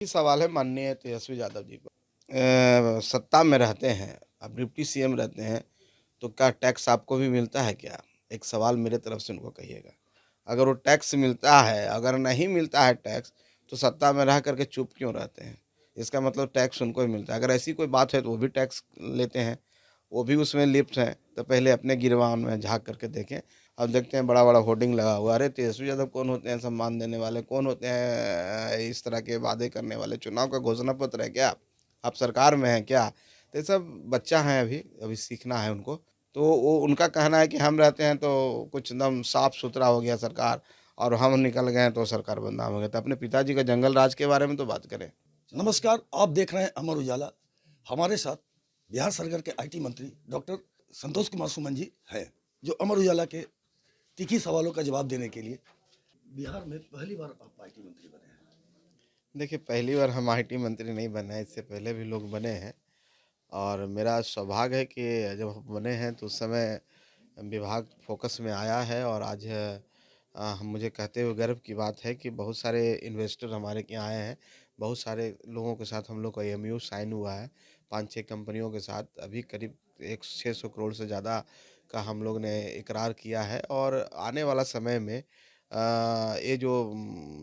ये सवाल है माननीय तेजस्वी यादव जी को। सत्ता में रहते हैं, अब डिप्टी सीएम रहते हैं, तो क्या टैक्स आपको भी मिलता है क्या? एक सवाल मेरे तरफ से उनको कहिएगा। अगर वो टैक्स मिलता है, अगर नहीं मिलता है टैक्स, तो सत्ता में रह कर के चुप क्यों रहते हैं? इसका मतलब टैक्स उनको ही मिलता है। अगर ऐसी कोई बात है तो वो भी टैक्स लेते हैं, वो भी उसमें लिप्त हैं, तो पहले अपने गिरबान में झाँक करके देखें। अब देखते हैं बड़ा-बड़ा होर्डिंग लगा हुआ है, अरे तेजस्वी यादव कौन होते हैं सम्मान देने वाले? कौन होते हैं इस तरह के वादे करने वाले? चुनाव का घोषणा पत्र है क्या? आप सरकार में हैं क्या? तो ये सब बच्चा हैं अभी सीखना है उनको। तो वो उनका कहना है कि हम रहते हैं तो कुछ एकदम साफ-सुथरा हो गया सरकार और हम निकल गए हैं तो सरकार बदनाम हो गई। तो अपने पिताजी का जंगल राज के बारे में तो बात करें। नमस्कार, आप देख रहे हैं अमर उजाला। हमारे साथ बिहार सरकार के आईटी मंत्री डॉक्टर संतोष कुमार सुमन जी हैं, जो अमर उजाला के तीखी सवालों का जवाब देने के लिए बिहार में पहली बार आप आईटी मंत्री बने हैं। देखिए, पहली बार हम आईटी मंत्री नहीं बने हैं, इससे पहले भी लोग बने हैं और मेरा सौभाग्य है कि जब हम बने हैं तो उस समय विभाग फ़ोकस में आया है और आज मुझे कहते हुए गर्व की बात है कि बहुत सारे इन्वेस्टर हमारे के यहाँ आए हैं। बहुत सारे लोगों के साथ हम लोग का एमओयू साइन हुआ है, 5-6 कंपनियों के साथ। अभी करीब एक 600 करोड़ से ज़्यादा का हम लोग ने इकरार किया है और आने वाला समय में ये जो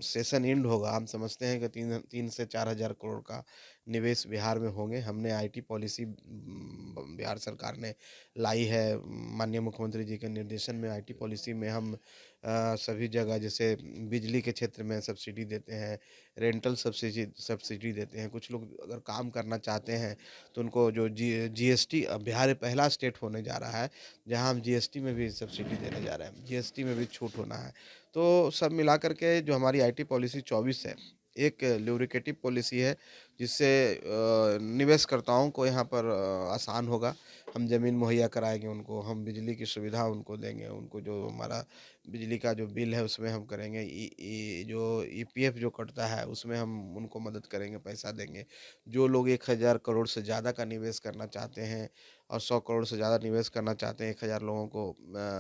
सेशन एंड होगा, हम समझते हैं कि 3 से 4 हज़ार करोड़ का निवेश बिहार में होंगे। हमने आईटी पॉलिसी बिहार सरकार ने लाई है। माननीय मुख्यमंत्री जी के निर्देशन में आईटी पॉलिसी में हम सभी जगह जैसे बिजली के क्षेत्र में सब्सिडी देते हैं, रेंटल सब्सिडी देते हैं। कुछ लोग अगर काम करना चाहते हैं तो उनको जो जीएसटी बिहार पहला स्टेट होने जा रहा है जहां हम जीएसटी में भी सब्सिडी देने जा रहे हैं, जीएसटी में भी छूट होना है। तो सब मिला कर के जो हमारी आईटी पॉलिसी 24 है, एक ल्यूब्रिकेटिव पॉलिसी है जिससे निवेशकर्ताओं को यहाँ पर आसान होगा। हम ज़मीन मुहैया कराएँगे उनको, हम बिजली की सुविधा उनको देंगे, उनको जो हमारा बिजली का जो बिल है उसमें हम करेंगे जो ईपीएफ जो कटता है उसमें हम उनको मदद करेंगे, पैसा देंगे। जो लोग 1000 करोड़ से ज़्यादा का निवेश करना चाहते हैं और 100 करोड़ से ज़्यादा निवेश करना चाहते हैं, 1000 लोगों को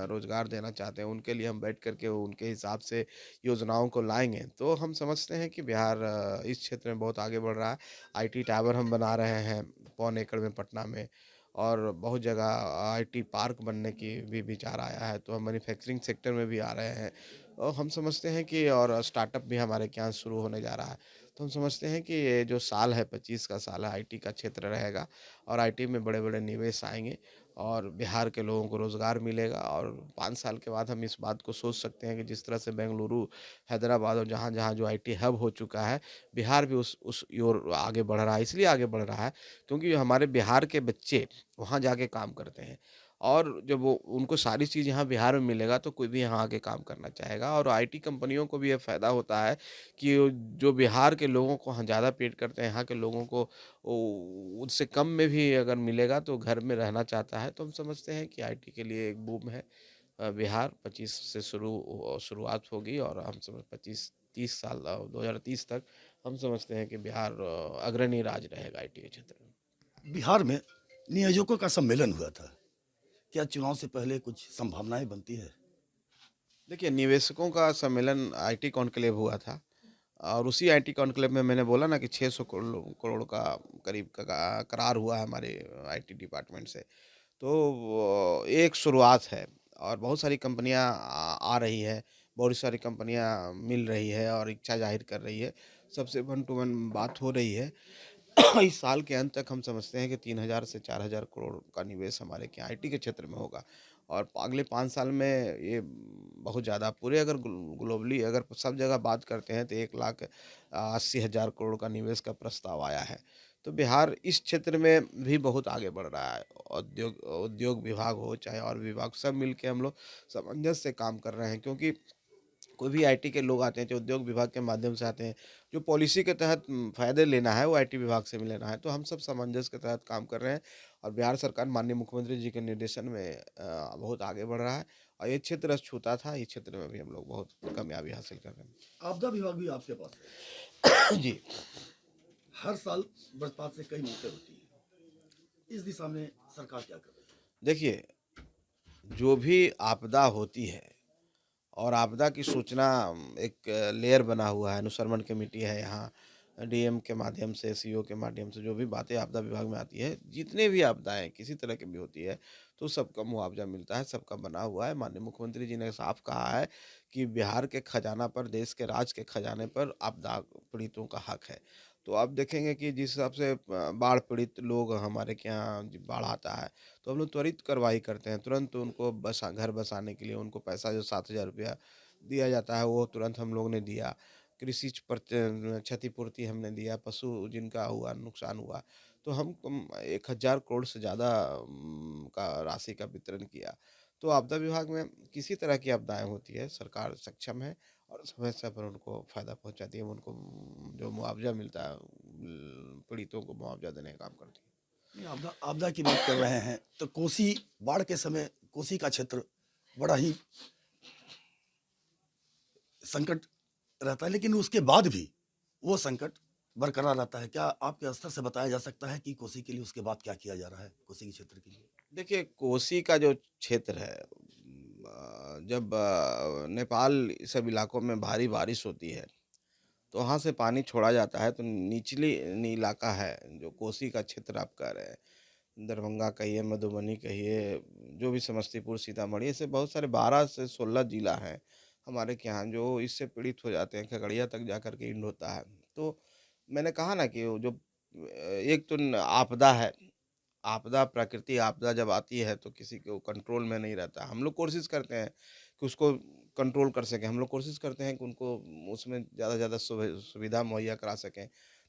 रोज़गार देना चाहते हैं, उनके लिए हम बैठ कर के उनके हिसाब से योजनाओं को लाएँगे। तो हम समझते हैं कि बिहार इस क्षेत्र में बहुत आगे बढ़ रहा है। आईटी टावर हम बना रहे हैं पौन एकड़ में पटना में और बहुत जगह आईटी पार्क बनने की भी विचार आया है, तो हम मैन्युफैक्चरिंग सेक्टर में भी आ रहे हैं और हम समझते हैं कि और स्टार्टअप भी हमारे यहाँ शुरू होने जा रहा है। तो हम समझते हैं कि ये जो साल है 25 का साल है आईटी का क्षेत्र रहेगा और आईटी में बड़े-बड़े निवेश आएँगे और बिहार के लोगों को रोज़गार मिलेगा और 5 साल के बाद हम इस बात को सोच सकते हैं कि जिस तरह से बेंगलुरु, हैदराबाद और जहाँ-जहाँ जो आईटी हब हो चुका है, बिहार भी उस ओर आगे बढ़ रहा है। इसलिए आगे बढ़ रहा है क्योंकि हमारे बिहार के बच्चे वहाँ जाके काम करते हैं और जब वो उनको सारी चीज़ यहाँ बिहार में मिलेगा तो कोई भी यहाँ आके काम करना चाहेगा और आईटी कंपनियों को भी ये फ़ायदा होता है कि जो बिहार के लोगों को यहाँ ज़्यादा पेड करते हैं, यहाँ के लोगों को उससे कम में भी अगर मिलेगा तो घर में रहना चाहता है। तो हम समझते हैं कि आईटी के लिए एक बूम है। बिहार 25 से शुरुआत होगी और हम समझ 25-30 साल 2030 तक हम समझते हैं कि बिहार अग्रणी राज्य रहेगा आईटी के क्षेत्र में। बिहार में नियोजकों का सम्मेलन हुआ था। क्या चुनाव से पहले कुछ संभावनाएं बनती है? देखिए, निवेशकों का सम्मेलन आईटी कॉन्क्लेव हुआ था और उसी आईटी कॉन्क्लेव में मैंने बोला ना कि 600 करोड़ का करीब का करार हुआ है हमारे आईटी डिपार्टमेंट से। तो वो एक शुरुआत है और बहुत सारी कंपनियां आ रही है, बहुत सारी कंपनियां मिल रही है और इच्छा जाहिर कर रही है। सबसे वन टू वन बात हो रही है। इस साल के अंत तक हम समझते हैं कि 3000 से 4000 करोड़ का निवेश हमारे यहाँ आईटी के क्षेत्र में होगा और अगले 5 साल में ये बहुत ज़्यादा पूरे अगर ग्लोबली अगर सब जगह बात करते हैं तो 1,80,000 करोड़ का निवेश का प्रस्ताव आया है। तो बिहार इस क्षेत्र में भी बहुत आगे बढ़ रहा है। उद्योग उद्योग विभाग हो चाहे और विभाग सब मिलके हम लोग सामंजस्य से काम कर रहे हैं क्योंकि कोई भी आईटी के लोग आते हैं, जो उद्योग विभाग के माध्यम से आते हैं, जो पॉलिसी के तहत फ़ायदे लेना है, वो आईटी विभाग से भी लेना है। तो हम सब सामंजस्य के तहत काम कर रहे हैं और बिहार सरकार माननीय मुख्यमंत्री जी के निर्देशन में बहुत आगे बढ़ रहा है और ये क्षेत्र छूता था, इस क्षेत्र में भी हम लोग बहुत कामयाबी हासिल कर रहे आपदा विभाग भी आपके पास हैं। जी। है। हर साल वज्रपात से कई मौतें होती हैं। इस दिशा में सरकार क्या कर रही है? देखिए, जो भी आपदा होती है और आपदा की सूचना एक लेयर बना हुआ है, अनुश्रवण कमेटी है यहाँ डीएम के माध्यम से, सीओ के माध्यम से जो भी बातें आपदा विभाग में आती है, जितने भी आपदाएँ किसी तरह की भी होती है, तो सबका मुआवज़ा मिलता है, सबका बना हुआ है। माननीय मुख्यमंत्री जी ने साफ कहा है कि बिहार के खजाना पर, देश के राज के खजाने पर आपदा पीड़ितों का हक है। तो आप देखेंगे कि जिस हिसाब से बाढ़ पीड़ित लोग हमारे के यहाँ बाढ़ आता है, तो हम लोग त्वरित कार्रवाई करते हैं, तुरंत उनको घर बसाने के लिए उनको पैसा जो 7,000 रुपया दिया जाता है, वो तुरंत हम लोग ने दिया। कृषि क्षतिपूर्ति हमने दिया, पशु जिनका हुआ नुकसान हुआ, तो हम 1,000 करोड़ से ज़्यादा का राशि का वितरण किया। तो आपदा विभाग में किसी तरह की आपदाएँ होती है, सरकार सक्षम है और समय-समय पर उनको फ़ायदा पहुँचाती है, उनको जो मुआवज़ा मिलता है पीड़ितों को मुआवज़ा देने का काम करती है। नहीं, आपदा आपदा की बात कर रहे हैं तो कोसी बाढ़ के समय कोसी का क्षेत्र बड़ा ही संकट रहता है, लेकिन उसके बाद भी वो संकट बरकरार रहता है। क्या आपके स्तर से बताया जा सकता है कि कोसी के लिए उसके बाद क्या किया जा रहा है, कोसी के क्षेत्र के लिए? देखिए, कोसी का जो क्षेत्र है जब नेपाल सब इलाकों में भारी बारिश होती है, तो वहाँ से पानी छोड़ा जाता है, तो निचली इलाका है, जो कोसी का क्षेत्र आप कह रहे हैं, दरभंगा कहिए, मधुबनी कहिए, जो भी समस्तीपुर, सीतामढ़ी, ऐसे बहुत सारे 12 से 16 जिला हैं हमारे के यहाँ जो इससे पीड़ित हो जाते हैं, खगड़िया तक जाकर के एंड होता है। तो मैंने कहा ना कि वो जो एक तो आपदा है, आपदा प्राकृतिक आपदा जब आती है तो किसी को कंट्रोल में नहीं रहता। हम लोग कोशिश करते हैं कि उसको कंट्रोल कर सकें, हम लोग कोशिश करते हैं कि उनको उसमें ज़्यादा से ज़्यादा सुविधा मुहैया करा सकें।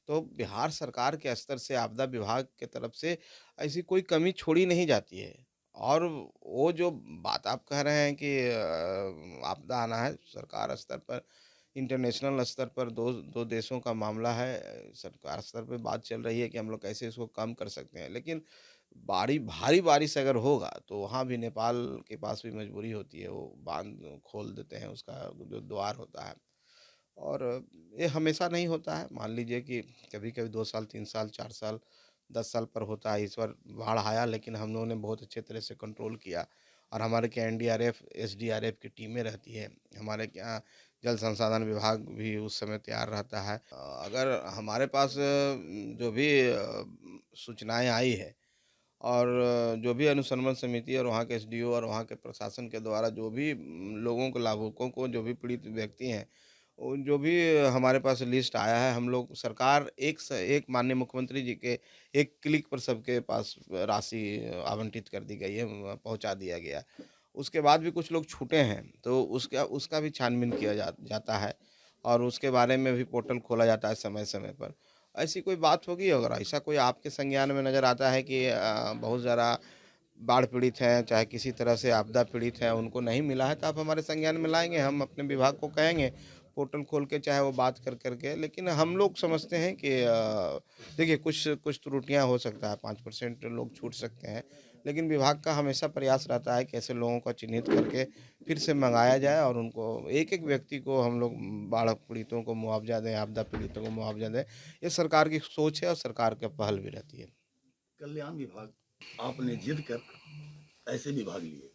तो बिहार सरकार के स्तर से आपदा विभाग के तरफ से ऐसी कोई कमी छोड़ी नहीं जाती है। और वो जो बात आप कह रहे हैं कि आपदा आना है, सरकार स्तर पर, इंटरनेशनल स्तर पर दो देशों का मामला है। सरकार स्तर पे बात चल रही है कि हम लोग कैसे इसको कम कर सकते हैं। लेकिन भारी बारिश अगर होगा तो वहाँ भी नेपाल के पास भी मजबूरी होती है, वो बाँध खोल देते हैं, उसका जो द्वार होता है। और ये हमेशा नहीं होता है, मान लीजिए कि कभी-कभी 2 साल, 3 साल, 4 साल, 10 साल पर होता है। इस बार बाढ़ आया लेकिन हम लोगों ने बहुत अच्छे तरह से कंट्रोल किया और हमारे के एनडीआरएफ, एसडीआरएफ की टीमें रहती है। हमारे के यहाँ जल संसाधन विभाग भी उस समय तैयार रहता है। अगर हमारे पास जो भी सूचनाएँ आई है और जो भी अनुसंधान समिति और वहाँ के एसडीओ और वहाँ के प्रशासन के द्वारा जो भी लोगों को, लाभुकों को, जो भी पीड़ित व्यक्ति हैं, वो जो भी हमारे पास लिस्ट आया है, हम लोग सरकार एक माननीय मुख्यमंत्री जी के एक क्लिक पर सबके पास राशि आवंटित कर दी गई है, पहुँचा दिया गया है। उसके बाद भी कुछ लोग छूटे हैं, तो उसका उसका भी छानबीन किया जाता है और उसके बारे में भी पोर्टल खोला जाता है समय-समय पर। ऐसी कोई बात होगी, अगर ऐसा कोई आपके संज्ञान में नज़र आता है कि बहुत ज़्यादा बाढ़ पीड़ित हैं, चाहे किसी तरह से आपदा पीड़ित हैं, उनको नहीं मिला है, तो आप हमारे संज्ञान में लाएँगे, हम अपने विभाग को कहेंगे, पोर्टल खोल के चाहे वो बात कर के। लेकिन हम लोग समझते हैं कि देखिए कुछ कुछ त्रुटियाँ हो सकता है, 5% लोग छूट सकते हैं, लेकिन विभाग का हमेशा प्रयास रहता है कि ऐसे लोगों को चिन्हित करके फिर से मंगाया जाए और उनको एक-एक व्यक्ति को हम लोग बाढ़ पीड़ितों को मुआवज़ा दें, आपदा पीड़ितों को मुआवज़ा दें। ये सरकार की सोच है और सरकार की पहल भी रहती है। कल्याण विभाग आपने जिद कर ऐसे विभाग लिए,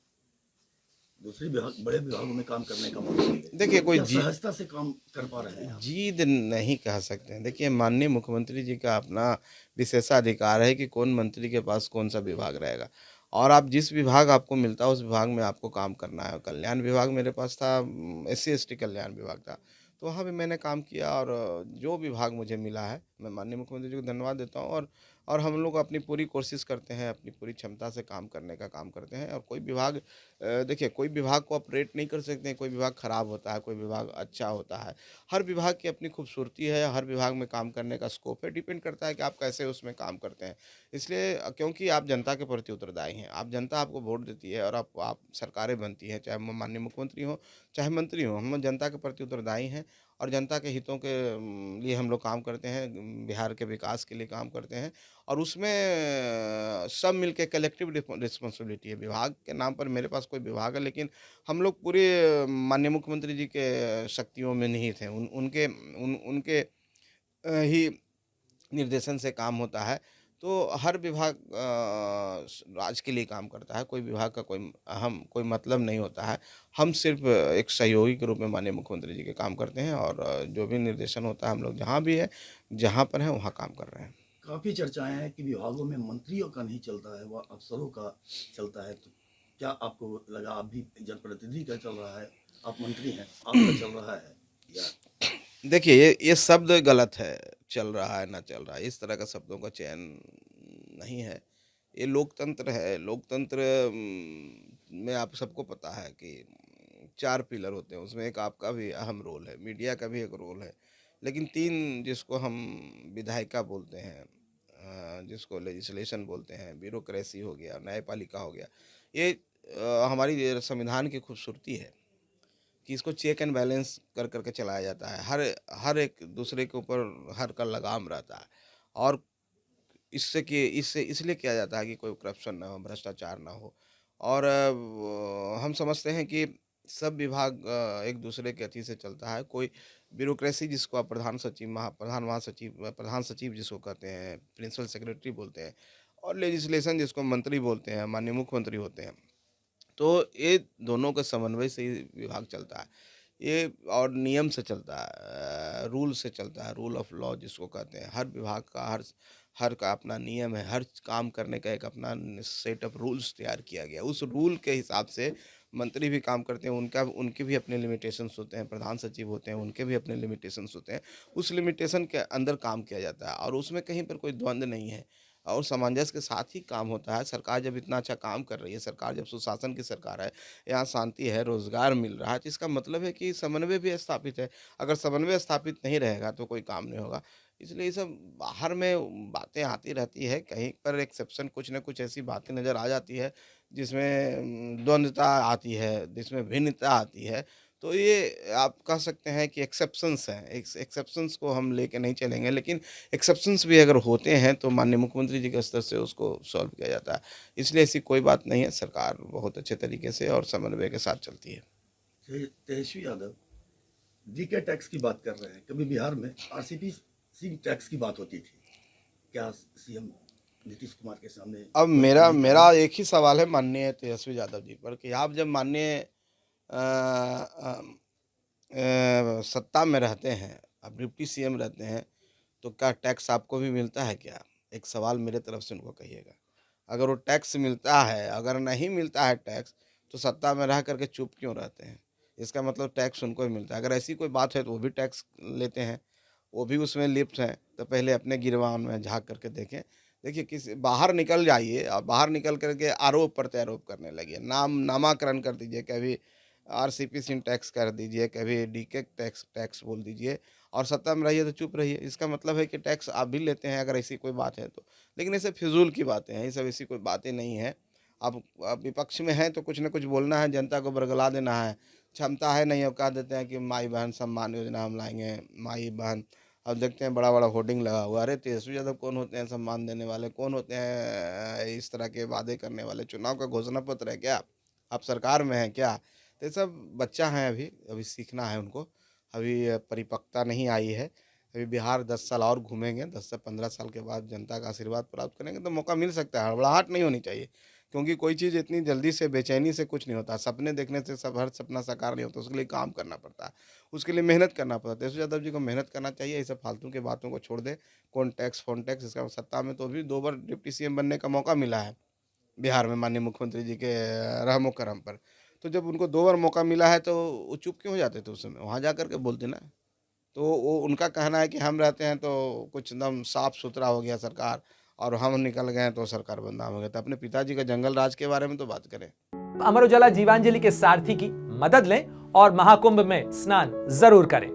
दूसरे विभाग बड़े विभागों में काम करने का मौका मिले, देखिए कोई क्या सहजता से काम कर पा रहे हैं आप? जीद नहीं कह सकते हैं। देखिए माननीय मुख्यमंत्री जी का अपना विशेषाधिकार है कि कौन मंत्री के पास कौन-सा विभाग रहेगा और आप जिस विभाग आपको मिलता है उस विभाग में आपको काम करना है। कल्याण विभाग मेरे पास था, एससी-एसटी कल्याण विभाग था। तो वहाँ भी मैंने काम किया और जो विभाग मुझे मिला है, मैं माननीय मुख्यमंत्री जी को धन्यवाद देता हूँ और हम लोग अपनी पूरी कोशिश करते हैं, अपनी पूरी क्षमता से काम करने का काम करते हैं और कोई विभाग देखिए कोई विभाग को आप रेट नहीं कर सकते हैं, कोई विभाग खराब होता है, कोई विभाग अच्छा होता है। हर विभाग की अपनी खूबसूरती है, हर विभाग में काम करने का स्कोप है, डिपेंड करता है कि आप कैसे उसमें काम करते हैं। इसलिए क्योंकि आप जनता के प्रति उत्तरदायी हैं, आप जनता आपको वोट देती है और आप सरकारें बनती हैं, चाहे माननीय मुख्यमंत्री हों, चाहे मंत्री हों, हम जनता के प्रति उत्तरदायी हैं और जनता के हितों के लिए हम लोग काम करते हैं, बिहार के विकास के लिए काम करते हैं और उसमें सब मिलके कलेक्टिव रिस्पॉन्सिबिलिटी है। विभाग के नाम पर मेरे पास कोई विभाग है लेकिन हम लोग पूरे माननीय मुख्यमंत्री जी के शक्तियों में निहित हैं। उनके ही निर्देशन से काम होता है। तो हर विभाग राज्य के लिए काम करता है, कोई विभाग का कोई मतलब नहीं होता है। हम सिर्फ एक सहयोगी के रूप में माननीय मुख्यमंत्री जी के काम करते हैं और जो भी निर्देशन होता है हम लोग जहाँ भी है, जहाँ पर हैं वहाँ काम कर रहे हैं। काफ़ी चर्चाएं हैं कि विभागों में मंत्रियों का नहीं चलता है, वह अफसरों का चलता है। तो क्या आपको लगा, आप भी जनप्रतिनिधि का चल रहा है, आप मंत्री हैं, आपका चल रहा है या? देखिए ये शब्द गलत है, चल रहा है ना चल रहा है, इस तरह का शब्दों का चयन नहीं है। ये लोकतंत्र है, लोकतंत्र में आप सबको पता है कि 4 पिलर होते हैं, उसमें एक आपका भी अहम रोल है, मीडिया का भी एक रोल है। लेकिन 3 जिसको हम विधायिका बोलते हैं, जिसको लेजिस्लेशन बोलते हैं, ब्यूरोक्रेसी हो गया, न्यायपालिका हो गया, ये हमारी ये संविधान की खूबसूरती है कि इसको चेक एंड बैलेंस कर के चलाया जाता है। हर हर एक दूसरे के ऊपर हर का लगाम रहता है और इससे इसलिए किया जाता है कि कोई करप्शन ना हो, भ्रष्टाचार ना हो और हम समझते हैं कि सब विभाग एक दूसरे के अथी से चलता है। कोई ब्यूरोक्रेसी जिसको आप प्रधान सचिव, प्रधान महासचिव, प्रधान सचिव जिसको कहते हैं, प्रिंसिपल सेक्रेटरी बोलते हैं और लेजिस्लेशन जिसको मंत्री बोलते हैं, माननीय मुख्यमंत्री होते हैं। तो ये दोनों के समन्वय से ही विभाग चलता है। ये और नियम से चलता है, रूल से चलता है, रूल ऑफ लॉ जिसको कहते हैं। हर विभाग का हर का अपना नियम है, हर काम करने का एक अपना सेट ऑफ रूल्स तैयार किया गया है। उस रूल के हिसाब से मंत्री भी काम करते हैं, उनके भी अपने लिमिटेशंस होते हैं, प्रधान सचिव होते हैं, उनके भी अपने लिमिटेशंस होते हैं। उस लिमिटेशन के अंदर काम किया जाता है और उसमें कहीं पर कोई द्वंद्व नहीं है और सामंजस्य के साथ ही काम होता है। सरकार जब इतना अच्छा काम कर रही है, सरकार जब सुशासन की सरकार है, यहाँ शांति है, रोज़गार मिल रहा है, तो इसका मतलब है कि समन्वय भी स्थापित है। अगर समन्वय स्थापित नहीं रहेगा तो कोई काम नहीं होगा। इसलिए ये सब बाहर में बातें आती रहती है, कहीं पर एक्सेप्शन कुछ न कुछ ऐसी बातें नज़र आ जाती है, जिसमें द्वंद्वता आती है, जिसमें भिन्नता आती है। तो ये आप कह सकते हैं कि एक्सेप्शंस हैं, एक्सेप्शंस को हम लेके नहीं चलेंगे, लेकिन एक्सेप्शंस भी अगर होते हैं तो माननीय मुख्यमंत्री जी के स्तर से उसको सॉल्व किया जाता है। इसलिए ऐसी कोई बात नहीं है, सरकार बहुत अच्छे तरीके से और समन्वय के साथ चलती है। तेजस्वी यादव जीके टैक्स की बात कर रहे हैं, कभी बिहार में आरसीपी टैक्स की बात होती थी, क्या सीएम नीतीश कुमार के सामने? अब मेरा एक ही सवाल है माननीय तेजस्वी यादव जी पर कि आप जब माननीय सत्ता में रहते हैं, आप डिप्टी सीएम रहते हैं, तो क्या टैक्स आपको भी मिलता है क्या? एक सवाल मेरे तरफ से उनको कहिएगा। अगर वो टैक्स मिलता है, अगर नहीं मिलता है टैक्स, तो सत्ता में रह कर के चुप क्यों रहते हैं? इसका मतलब टैक्स उनको ही मिलता है। अगर ऐसी कोई बात है तो वो भी टैक्स लेते हैं, वो भी उसमें लिप्त हैं, तो पहले अपने गिरबान में झाँक करके देखें। देखिए किसी बाहर निकल जाइए और बाहर निकल कर के आरोप प्रत्यारोप करने लगिए, नामाकरण कर दीजिए, कभी आरसीपी सिम टैक्स कर दीजिए, कभी डीके टैक्स बोल दीजिए और सत्ता में रहिए तो चुप रहिए। इसका मतलब है कि टैक्स आप भी लेते हैं अगर ऐसी कोई बात है तो। लेकिन ऐसे फिजूल की बातें हैं, ये सब ऐसी कोई बातें नहीं है। आप विपक्ष में हैं तो कुछ न कुछ बोलना है, जनता को बरगला देना है। क्षमता है नहीं, अब कह देते हैं कि माई बहन सम्मान योजना हम लाएंगे, माई बहन। अब देखते हैं बड़ा बड़ा होर्डिंग लगा हुआ, अरे तेजस्वी यादव कौन होते हैं सम्मान देने वाले, कौन होते हैं इस तरह के वादे करने वाले? चुनाव का घोषणा पत्र है क्या? आप सरकार में हैं क्या? तो ये सब बच्चा हैं, अभी सीखना है उनको, अभी परिपक्वता नहीं आई है। अभी बिहार 10 साल और घूमेंगे, 10 से 15 साल के बाद जनता का आशीर्वाद प्राप्त करेंगे तो मौका मिल सकता है। हड़बड़ाहट नहीं होनी चाहिए, क्योंकि कोई चीज़ इतनी जल्दी से, बेचैनी से कुछ नहीं होता। सपने देखने से सब हर सपना साकार नहीं होता, उसके लिए काम करना पड़ता है, उसके लिए मेहनत करना पड़ता है। तेजस्वी यादव जी को मेहनत करना चाहिए, ये सब फालतू की बातों को छोड़ दे। कौन टैक्स फोन टैक्स, इसका सत्ता में तो भी 2 बार डिप्टी सीएम बनने का मौका मिला है बिहार में माननीय मुख्यमंत्री जी के रहमो करम पर। तो जब उनको 2 बार मौका मिला है तो वो चुप क्यों हो जाते थे उस समय? वहाँ जा कर के बोलते ना। तो वो उनका कहना है कि हम रहते हैं तो कुछ एकदम साफ सुथरा हो गया सरकार और हम निकल गए तो सरकार बदनाम हो गया। तो अपने पिताजी का जंगल राज के बारे में तो बात करें। अमर उजाला जीवांजलि के सारथी की मदद लें और महाकुंभ में स्नान जरूर करें।